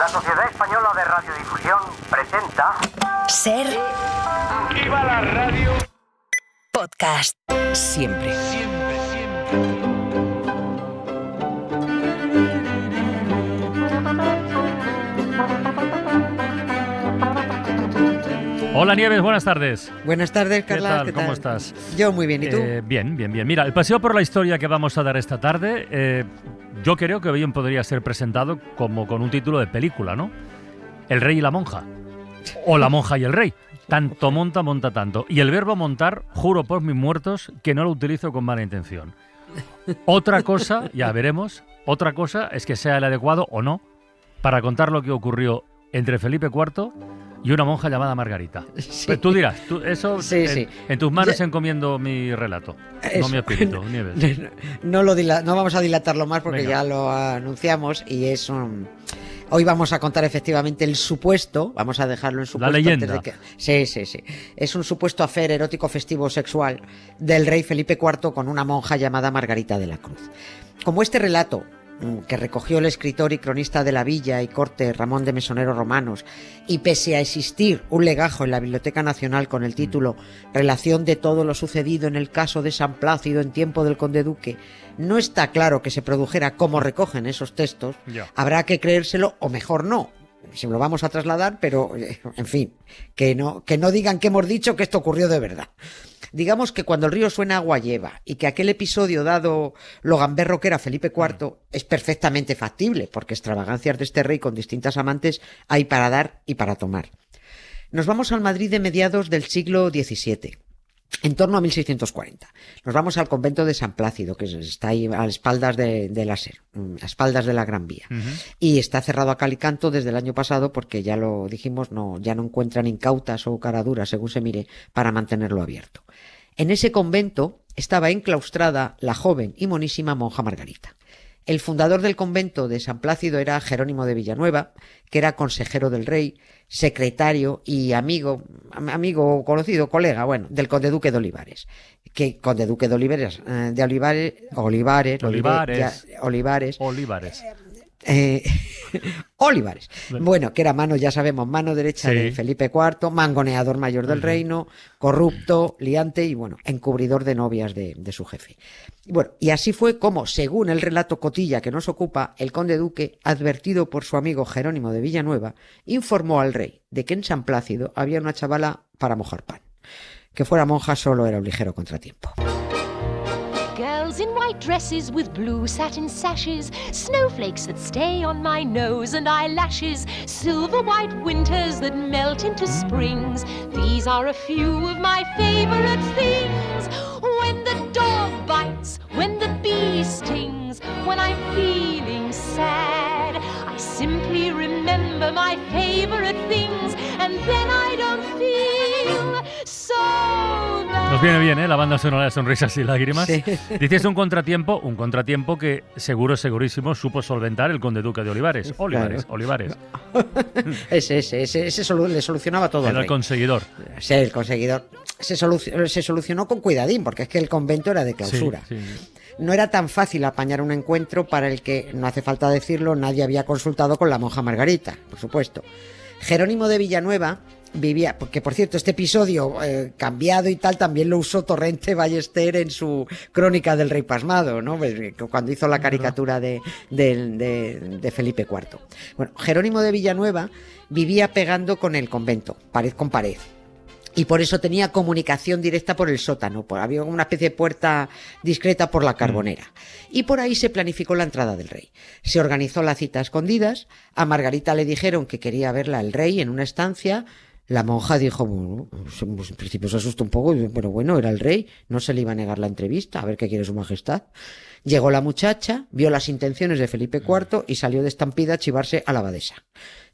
La Sociedad Española de Radiodifusión presenta... Ser... ¡Viva la radio! Podcast. Siempre. Siempre, siempre. Hola Nieves, buenas tardes. Buenas tardes, Carla. ¿Qué tal? ¿Cómo estás? Yo muy bien, ¿y tú? Bien. Mira, el paseo por la historia que vamos a dar esta tarde, yo creo que bien podría ser presentado como con un título de película, ¿no? El rey y la monja. O la monja y el rey. Tanto monta tanto. Y el verbo montar, juro por mis muertos que no lo utilizo con mala intención. Otra cosa, ya veremos, otra cosa es que sea el adecuado o no para contar lo que ocurrió entre Felipe IV y una monja llamada Margarita. Sí. Pues tú dirás, eso Sí. en tus manos encomiendo mi relato, no mi espíritu, Nieves. No vamos a dilatarlo más porque Venga. ya lo anunciamos y es un... Hoy vamos a contar efectivamente el supuesto, vamos a dejarlo en supuesto. La leyenda. Sí. Es un supuesto affair erótico festivo sexual del rey Felipe IV con una monja llamada Margarita de la Cruz. Como este relato, que recogió el escritor y cronista de la Villa y Corte Ramón de Mesonero Romanos, y pese a existir un legajo en la Biblioteca Nacional con el título Relación de todo lo sucedido en el caso de San Plácido en tiempo del conde duque, no está claro que se produjera como recogen esos textos. Ya. Habrá que creérselo o mejor no. Se lo vamos a trasladar, pero en fin, que no digan que hemos dicho que esto ocurrió de verdad. Digamos que cuando el río suena agua lleva y que aquel episodio, dado lo gamberro que era Felipe IV, es perfectamente factible, porque extravagancias de este rey con distintas amantes hay para dar y para tomar. Nos vamos al Madrid de mediados del siglo XVII. En torno a 1640. Nos vamos al convento de San Plácido, que está ahí a espaldas de la SER, a espaldas de la Gran Vía. Y está cerrado a cal y canto desde el año pasado porque ya lo dijimos, ya no encuentran incautas o caraduras, según se mire, para mantenerlo abierto. En ese convento estaba enclaustrada la joven y monísima monja Margarita. El fundador del convento de San Plácido era Jerónimo de Villanueva, que era consejero del rey, secretario y amigo conocido, colega, del conde duque de Olivares. Conde duque de Olivares, Olivares. Bueno, que era ya sabemos, mano derecha Sí. de Felipe IV, mangoneador mayor del reino, corrupto, liante y encubridor de novias de su jefe. Y así fue como, según el relato cotilla que nos ocupa, el conde duque, advertido por su amigo Jerónimo de Villanueva, informó al rey de que en San Plácido había una chavala para mojar pan. Que fuera monja solo era un ligero contratiempo. Girls in white dresses with blue satin sashes, snowflakes that stay on my nose and eyelashes, silver white winters that melt into springs. These are a few of my favorite things. When the dog bites, when the bee stings, when I'm feeling sad, I simply remember my favorite things and then I don't feel so bad. Nos viene bien, la banda sonora de Sonrisas y Lágrimas. Sí. Dices un contratiempo que segurísimo supo solventar el conde duque de Olivares. Olivares. Ese le solucionaba todo al Era el rey. conseguidor. Sí, el conseguidor. Se solucionó con cuidadín, porque es que el convento era de clausura. Sí. No era tan fácil apañar un encuentro para el que, no hace falta decirlo, nadie había consultado con la monja Margarita, por supuesto. Jerónimo de Villanueva vivía, porque por cierto este episodio cambiado y tal también lo usó Torrente Ballester en su Crónica del Rey Pasmado, ¿no? Cuando hizo la caricatura de Felipe IV. Jerónimo de Villanueva vivía pegando con el convento, pared con pared. Y por eso tenía comunicación directa por el sótano. Había una especie de puerta discreta por la carbonera. Y por ahí se planificó la entrada del rey. Se organizó la cita a escondidas. A Margarita le dijeron que quería verla el rey en una estancia. La monja dijo, en principio se asustó un poco, pero bueno, era el rey, no se le iba a negar la entrevista, a ver qué quiere su majestad. Llegó la muchacha, vio las intenciones de Felipe IV y salió de estampida a chivarse a la abadesa.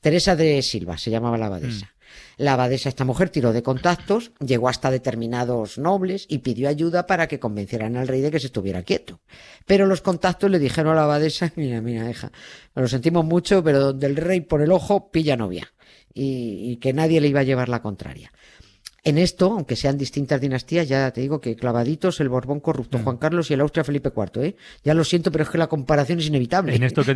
Teresa de Silva se llamaba la abadesa. La abadesa, esta mujer, tiró de contactos, llegó hasta determinados nobles y pidió ayuda para que convencieran al rey de que se estuviera quieto. Pero los contactos le dijeron a la abadesa, mira, hija, lo sentimos mucho, pero donde el rey pone el ojo, pilla novia. Y que nadie le iba a llevar la contraria. En esto, aunque sean distintas dinastías, ya te digo que clavaditos el Borbón corrupto, Juan Carlos y el Austria Felipe IV, ¿eh? Ya lo siento, pero es que la comparación es inevitable. En esto que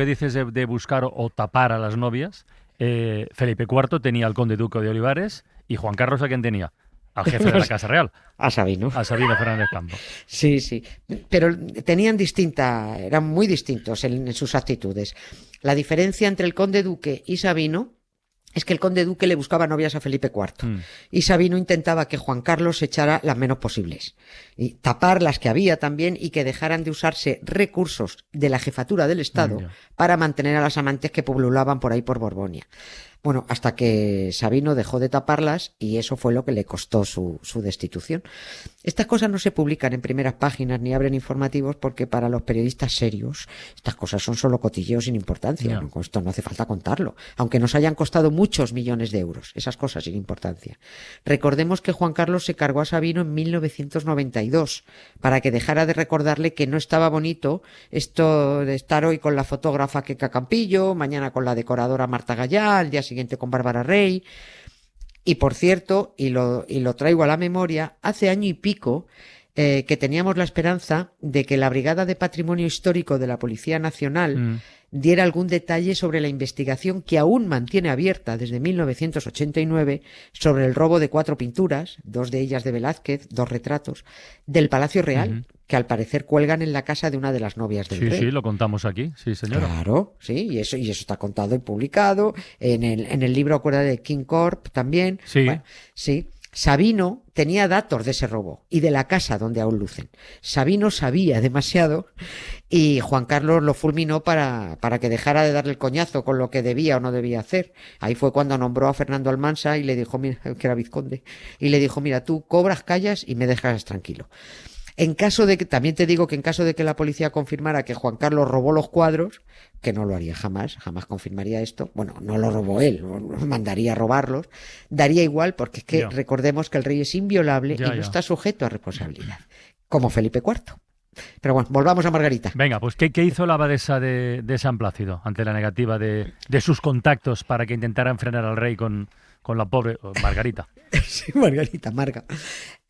dices de buscar o tapar a las novias, Felipe IV tenía al conde duque de Olivares y Juan Carlos, ¿a quién tenía? Al jefe de la Casa Real. A Sabino. A Sabino Fernández Campo. Sí, sí. Pero tenían eran muy distintos en sus actitudes. La diferencia entre el conde duque y Sabino es que el conde duque le buscaba novias a Felipe IV y Sabino intentaba que Juan Carlos echara las menos posibles y tapar las que había también y que dejaran de usarse recursos de la jefatura del Estado para mantener a las amantes que pululaban por ahí por Borgoña. Bueno, hasta que Sabino dejó de taparlas y eso fue lo que le costó su destitución. Estas cosas no se publican en primeras páginas ni abren informativos porque para los periodistas serios estas cosas son solo cotilleos sin importancia. No, esto no hace falta contarlo, aunque nos hayan costado muchos millones de euros, esas cosas sin importancia. Recordemos que Juan Carlos se cargó a Sabino en 1992 para que dejara de recordarle que no estaba bonito esto de estar hoy con la fotógrafa Queca Campillo, mañana con la decoradora Marta Gallá, al día siguiente con Bárbara Rey. Y por cierto, y lo traigo a la memoria, hace año y pico que teníamos la esperanza de que la Brigada de Patrimonio Histórico de la Policía Nacional diera algún detalle sobre la investigación que aún mantiene abierta desde 1989 sobre el robo de 4 pinturas, 2 de ellas de Velázquez, 2 retratos, del Palacio Real, que al parecer cuelgan en la casa de una de las novias del rey. Sí, lo contamos aquí, sí, señora. Claro, sí, y eso está contado y publicado en el libro, acuérdate, de King Corp también. Sí. Bueno, sí. Sabino tenía datos de ese robo y de la casa donde aún lucen. Sabino sabía demasiado y Juan Carlos lo fulminó para que dejara de darle el coñazo con lo que debía o no debía hacer. Ahí fue cuando nombró a Fernando Almansa y le dijo, mira, que era vizconde, y le dijo, mira, tú cobras, callas y me dejas tranquilo. En caso de que, también te digo que en caso de que la policía confirmara que Juan Carlos robó los cuadros, que no lo haría jamás confirmaría esto, bueno, no lo robó él, mandaría a robarlos, daría igual porque es que recordemos que el rey es inviolable y no está sujeto a responsabilidad, como Felipe IV. Pero bueno, volvamos a Margarita. Venga, pues ¿qué hizo la abadesa de San Plácido ante la negativa de sus contactos para que intentaran frenar al rey con la pobre Margarita? Sí, Marga.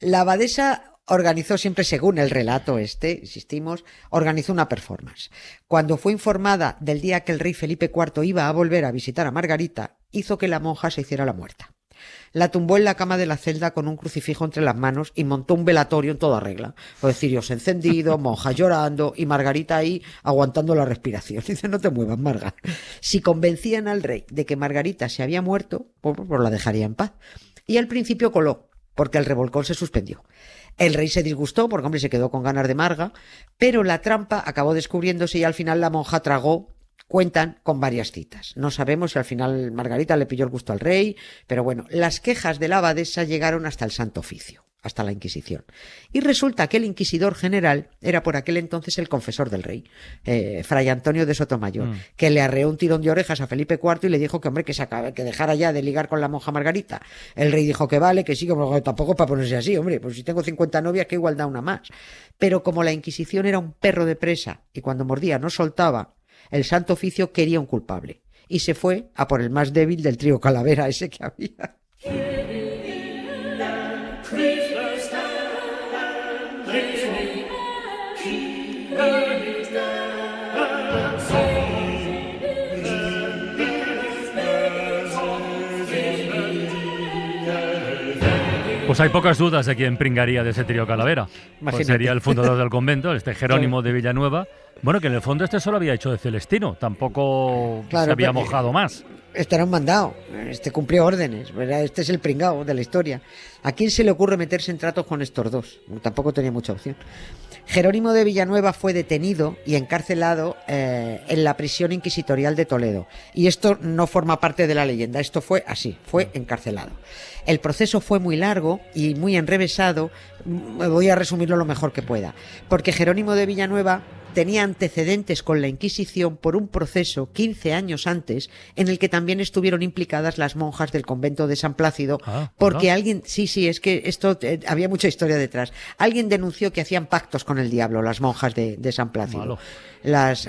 La abadesa organizó siempre, según el relato insistimos, organizó una performance. Cuando fue informada del día que el rey Felipe IV iba a volver a visitar a Margarita, hizo que la monja se hiciera la muerta. La tumbó en la cama de la celda con un crucifijo entre las manos y montó un velatorio en toda regla. Los cirios encendidos, monja llorando y Margarita ahí aguantando la respiración. Dice, no te muevas, Marga. Si convencían al rey de que Margarita se había muerto, pues la dejaría en paz. Y al principio coló, porque el revolcón se suspendió. El rey se disgustó porque, hombre, se quedó con ganas de Marga, pero la trampa acabó descubriéndose y al final la monja tragó, cuentan, con varias citas. No sabemos si al final Margarita le pilló el gusto al rey, pero bueno, las quejas de la abadesa llegaron hasta el Santo Oficio, hasta la Inquisición. Y resulta que el inquisidor general era por aquel entonces el confesor del rey, Fray Antonio de Sotomayor, que le arreó un tirón de orejas a Felipe IV y le dijo que, hombre, que dejara ya de ligar con la monja Margarita. El rey dijo que vale, que sí, que tampoco para ponerse así, hombre, pues si tengo 50 novias, que igual da una más. Pero como la Inquisición era un perro de presa y cuando mordía no soltaba, el Santo Oficio quería un culpable y se fue a por el más débil del trío Calavera ese que había. Pues hay pocas dudas de quién pringaría de ese trío Calavera. Pues sería el fundador del convento, Jerónimo de Villanueva. Bueno, que en el fondo solo había hecho de Celestino, tampoco se había mojado más. Este era un mandado, cumplió órdenes, ¿verdad? Este es el pringao de la historia. ¿A quién se le ocurre meterse en tratos con estos dos? Tampoco tenía mucha opción. Jerónimo de Villanueva fue detenido y encarcelado en la prisión inquisitorial de Toledo. Y esto no forma parte de la leyenda, esto fue así, fue encarcelado. El proceso fue muy largo y muy enrevesado, voy a resumirlo lo mejor que pueda, porque Jerónimo de Villanueva tenía antecedentes con la Inquisición por un proceso 15 años antes en el que también estuvieron implicadas las monjas del convento de San Plácido, porque alguien, es que esto había mucha historia detrás. Alguien denunció que hacían pactos con el diablo, las monjas de San Plácido. Malo. Las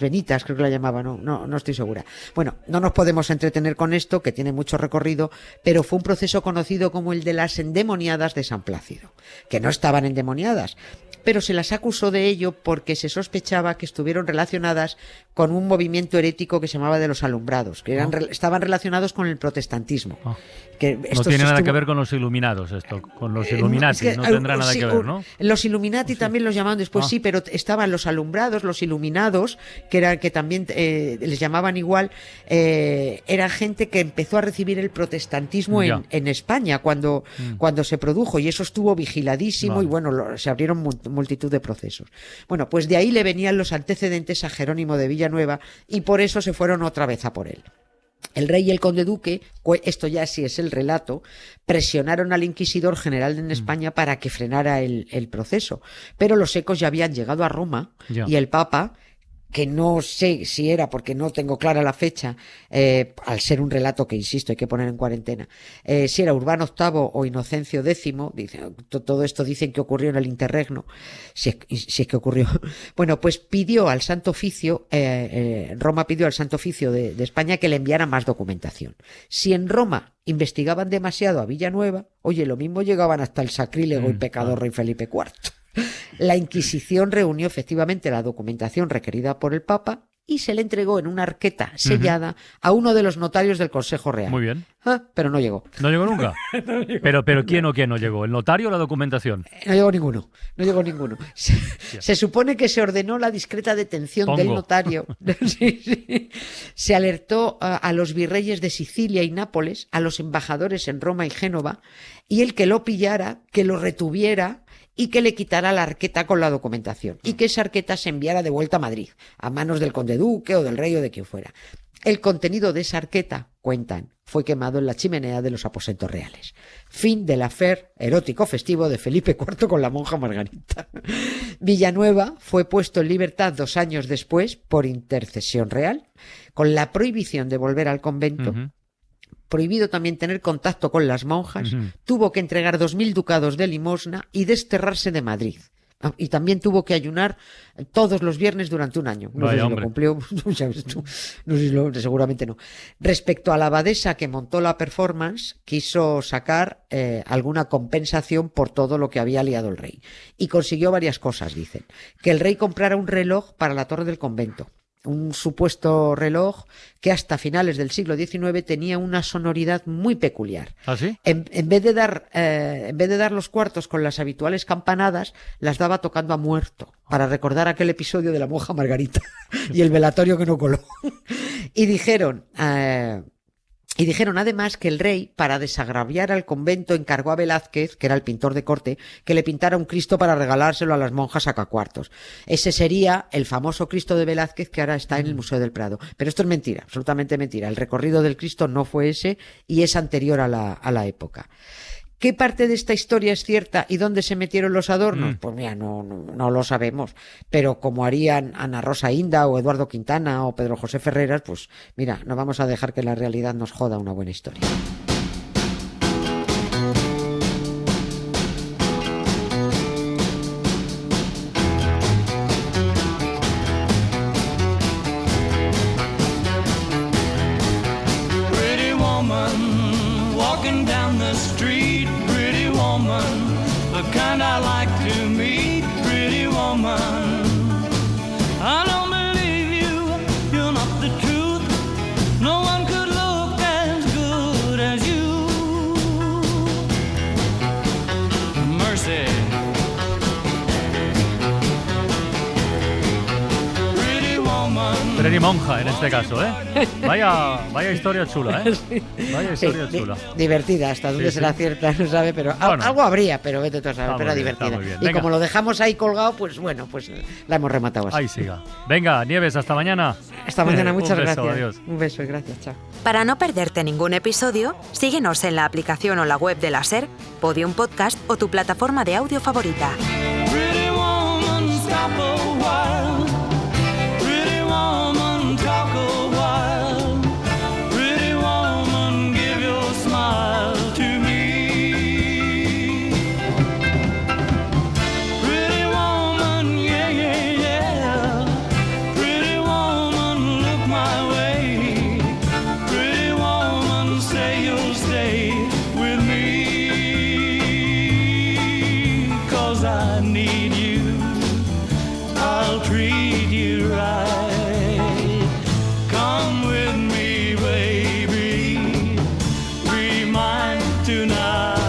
venitas, creo que la llamaban, no estoy segura. Bueno, no nos podemos entretener con esto, que tiene mucho recorrido, pero fue un proceso conocido como el de las endemoniadas de San Plácido, que no estaban endemoniadas, pero se las acusó de ello porque se sospechaba que estuvieron relacionadas con un movimiento herético que se llamaba de los alumbrados, que estaban relacionados con el protestantismo. Que no tiene nada que ver con los iluminados esto, con los Illuminati, no tendrá nada que ver, ¿no? Los Illuminati también los llamaban después, sí, pero estaban los alumbrados, los iluminados, que también les llamaban igual, era gente que empezó a recibir el protestantismo en España cuando se produjo, y eso estuvo vigiladísimo. Vale. Y bueno, se abrieron multitud de procesos. Bueno, pues de ahí le venían los antecedentes a Jerónimo de Villanueva y por eso se fueron otra vez a por él. El rey y el conde duque, esto ya sí es el relato, presionaron al inquisidor general en España para que frenara el proceso. Pero los ecos ya habían llegado a Roma y el Papa, que no sé si era, porque no tengo clara la fecha, al ser un relato que, insisto, hay que poner en cuarentena, si era Urbano VIII o Inocencio X, todo esto dicen que ocurrió en el interregno, si es que ocurrió. Bueno, pues pidió al Santo Oficio, Roma pidió al Santo Oficio de España que le enviara más documentación. Si en Roma investigaban demasiado a Villanueva, oye, lo mismo llegaban hasta el sacrílego y pecador rey Felipe IV. La Inquisición reunió efectivamente la documentación requerida por el Papa y se le entregó en una arqueta sellada a uno de los notarios del Consejo Real. Muy bien. Pero no llegó. ¿No llegó nunca? No llegó. Pero ¿quién o quién no llegó? ¿El notario o la documentación? No llegó ninguno. Se supone que se ordenó la discreta detención del notario. Sí. Se alertó a los virreyes de Sicilia y Nápoles, a los embajadores en Roma y Génova, y el que lo pillara, que lo retuviera y que le quitara la arqueta con la documentación y que esa arqueta se enviara de vuelta a Madrid, a manos del conde duque o del rey o de quien fuera. El contenido de esa arqueta, cuentan, fue quemado en la chimenea de los aposentos reales. Fin del affair erótico festivo de Felipe IV con la monja Margarita. Villanueva fue puesto en libertad 2 años después por intercesión real, con la prohibición de volver al convento. Prohibido también tener contacto con las monjas, tuvo que entregar 2.000 ducados de limosna y desterrarse de Madrid. Y también tuvo que ayunar todos los viernes durante 1 año. No sé si lo cumplió, seguramente no. Respecto a la abadesa que montó la performance, quiso sacar alguna compensación por todo lo que había liado el rey. Y consiguió varias cosas, dicen. Que el rey comprara un reloj para la torre del convento. Un supuesto reloj que hasta finales del siglo XIX tenía una sonoridad muy peculiar. ¿Ah, sí? En vez de dar los cuartos con las habituales campanadas, las daba tocando a muerto, para recordar aquel episodio de la monja Margarita y el velatorio que no coló. Y dijeron además que el rey, para desagraviar al convento, encargó a Velázquez, que era el pintor de corte, que le pintara un Cristo para regalárselo a las monjas sacacuartos. Ese sería el famoso Cristo de Velázquez que ahora está en el Museo del Prado. Pero esto es mentira, absolutamente mentira. El recorrido del Cristo no fue ese y es anterior a la época. ¿Qué parte de esta historia es cierta y dónde se metieron los adornos? Pues mira, no lo sabemos. Pero como harían Ana Rosa Inda o Eduardo Quintana o Pedro José Ferreras, pues mira, no vamos a dejar que la realidad nos joda una buena historia. I like to meet, pretty woman. I don't believe you, you're not the truth. No one could look as good as you. Mercy. Pretty woman. Pretty monja en este caso, ¿eh? Vaya historia chula, ¿eh? Vaya historia chula. Divertida, hasta dónde será cierta, no sabe, pero bueno, algo habría, pero vete tú a saber, pero divertida. Y como lo dejamos ahí colgado, pues bueno, pues la hemos rematado así. Ahí siga. Venga, Nieves, hasta mañana. Hasta mañana, muchas gracias. Adiós. Un beso y gracias, chao. Para no perderte ningún episodio, síguenos en la aplicación o la web de la SER, Podium Podcast o tu plataforma de audio favorita. Pretty woman, talk a while. Pretty woman, talk a while. Pretty woman, give your smile to me. Pretty woman, yeah, yeah, yeah. Pretty woman, look my way. Pretty woman, say you'll stay with me. 'Cause I need you, I'll treat you right. Come with me, baby, be mine tonight.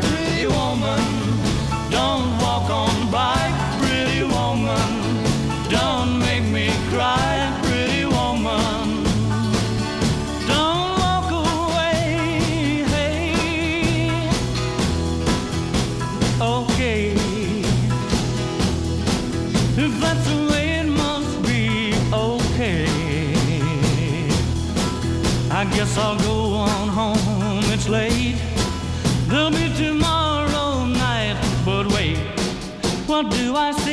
Pretty woman, don't walk on by. Pretty woman, don't make me cry. Pretty woman, don't walk away. Hey, okay, if that's the way it must be, okay. I guess I'll go on home, it's late. There'll be tomorrow night, but wait, what do I say?